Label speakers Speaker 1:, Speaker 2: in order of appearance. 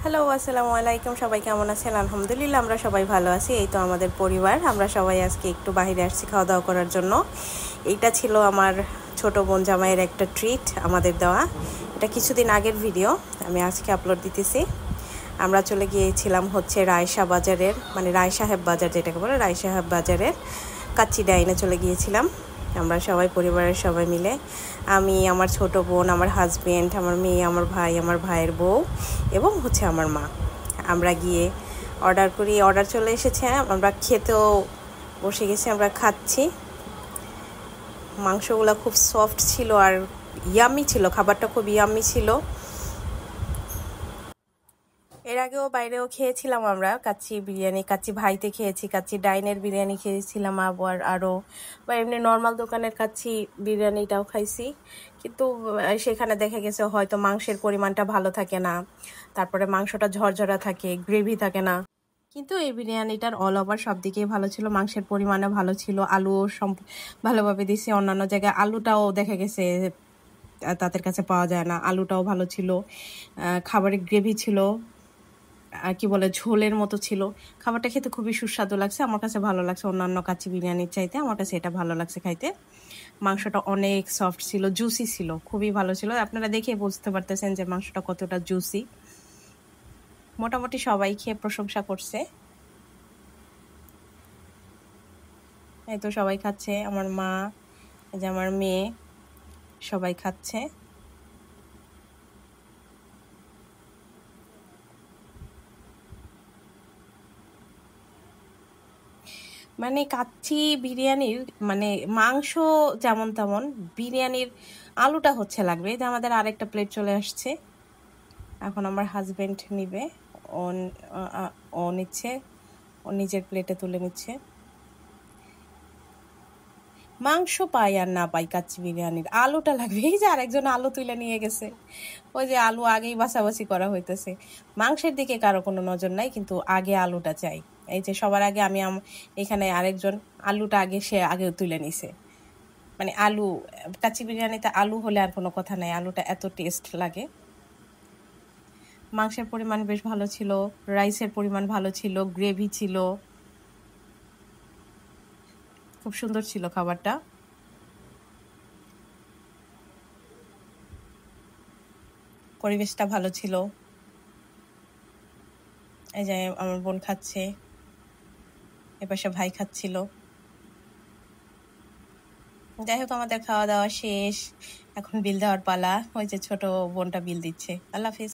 Speaker 1: Hello, আসসালামু আলাইকুম। সবাই কেমন আছেন? আলহামদুলিল্লাহ আমরা সবাই ভালো আছি। এই তো আমাদের পরিবার, আমরা সবাই আজকে একটু বাইরে আসছি খাওয়া দাওয়া করার জন্য। এইটা ছিল আমার ছোট বোন জামাইয়ের একটা ট্রিট আমাদের দেওয়া। এটা কিছুদিন আগের ভিডিও, আমি আজকে আপলোড দিতেছি। আমরা চলে গিয়েছিলাম হচ্ছে রায়শা বাজারের, মানে রায় সাহেব বাজার যেটাকে বলে, রায় সাহেব বাজারের কাচ্চি ডাইনে চলে গিয়েছিলাম আমরা সবাই, পরিবারের সবাই মিলে। আমি, আমার ছোট বোন, আমার হাজবেন্ড, আমার মেয়ে, আমার ভাই, আমার ভাইয়ের বউ এবং হচ্ছে আমার মা। আমরা গিয়ে অর্ডার করি, অর্ডার চলে এসেছে, আমরা খেতেও বসে গেছি, আমরা খাচ্ছি। মাংসগুলো খুব সফট ছিল আর ইয়াম্মি ছিল, খাবারটা খুব ইয়াম্মি ছিল। এর আগেও বাইরেও খেয়েছিলাম আমরা কাচ্চি বিরিয়ানি, কাচ্চি ভাইতে খেয়েছি, কাচ্চি ডাইনের বিরিয়ানি খেয়েছিলাম, আবার আরও বা এমনি নর্মাল দোকানের কাচ্চি বিরিয়ানিটাও খাইছি। কিন্তু সেখানে দেখা গেছে হয়তো মাংসের পরিমাণটা ভালো থাকে না, তারপরে মাংসটা ঝরঝরা থাকে, গ্রেভি থাকে না। কিন্তু এই বিরিয়ানিটার অল ওভার সব দিকেই ভালো ছিল, মাংসের পরিমাণও ভালো ছিল, আলুও ভালোভাবে দিছে। অন্যান্য জায়গায় আলুটাও দেখা গেছে তাদের কাছে পাওয়া যায় না, আলুটাও ভালো ছিল, খাবারের গ্রেভি ছিল, আর কি বলে ঝোলের মতো ছিল। খাবারটা খেতে খুবই সুস্বাদু লাগছে, আমার কাছে ভালো লাগছে। অন্যান্য কাচ্চি বিরিয়ানির চাইতে আমার কাছে এটা ভালো লাগছে খাইতে। মাংসটা অনেক সফট ছিল, জুসি ছিল, খুবই ভালো ছিল। আপনারা দেখে বুঝতে পারতেছেন যে মাংসটা কতটা জুসি। মোটামুটি সবাই খেয়ে প্রশংসা করছে। এই তো সবাই খাচ্ছে, আমার মা, এই যে আমার মেয়ে, সবাই খাচ্ছে। মানে কাচ্চি বিরিয়ানির মানে মাংস যেমন তেমন, বিরিয়ানির আলুটা হচ্ছে লাগবে। যে আমাদের আরেকটা প্লেট চলে আসছে, এখন আমার হাজবেন্ড নিবে। ও ও নিচ্ছে, ও নিজের প্লেটে তুলে নিচ্ছে। মাংস পাই আর না পাই, কাচ্চি বিরিয়ানির আলুটা লাগবে। এই যে আরেকজন আলু তুলে নিয়ে গেছে, ওই যে আলু আগেই বাছাবাছি করা হইতেছে। মাংসের দিকে কারো কোনো নজর নাই, কিন্তু আগে আলুটা চাই। এই যে সবার আগে আমি এখানে আরেকজন আলুটা আগে, সে আগে তুলে নিছে। মানে আলু, কাচ্চি বিরিয়ানিতে আলু হলে আর কোনো কথা নাই, আলুটা এত টেস্ট লাগে। মাংসের পরিমাণ বেশ ভালো ছিল, রাইসের পরিমাণ ভালো ছিল, গ্রেভি ছিল, খুব সুন্দর ছিল খাবারটা। পরিবেশটা ভালো ছিল। এই যে আমার বোন খাচ্ছে, এপাশে ভাই খাচ্ছিল। যাই হোক, আমাদের খাওয়া দাওয়া শেষ, এখন বিল দেওয়ার পালা। ওই যে ছোট বোনটা বিল দিচ্ছে। আল্লাহ হাফিজ।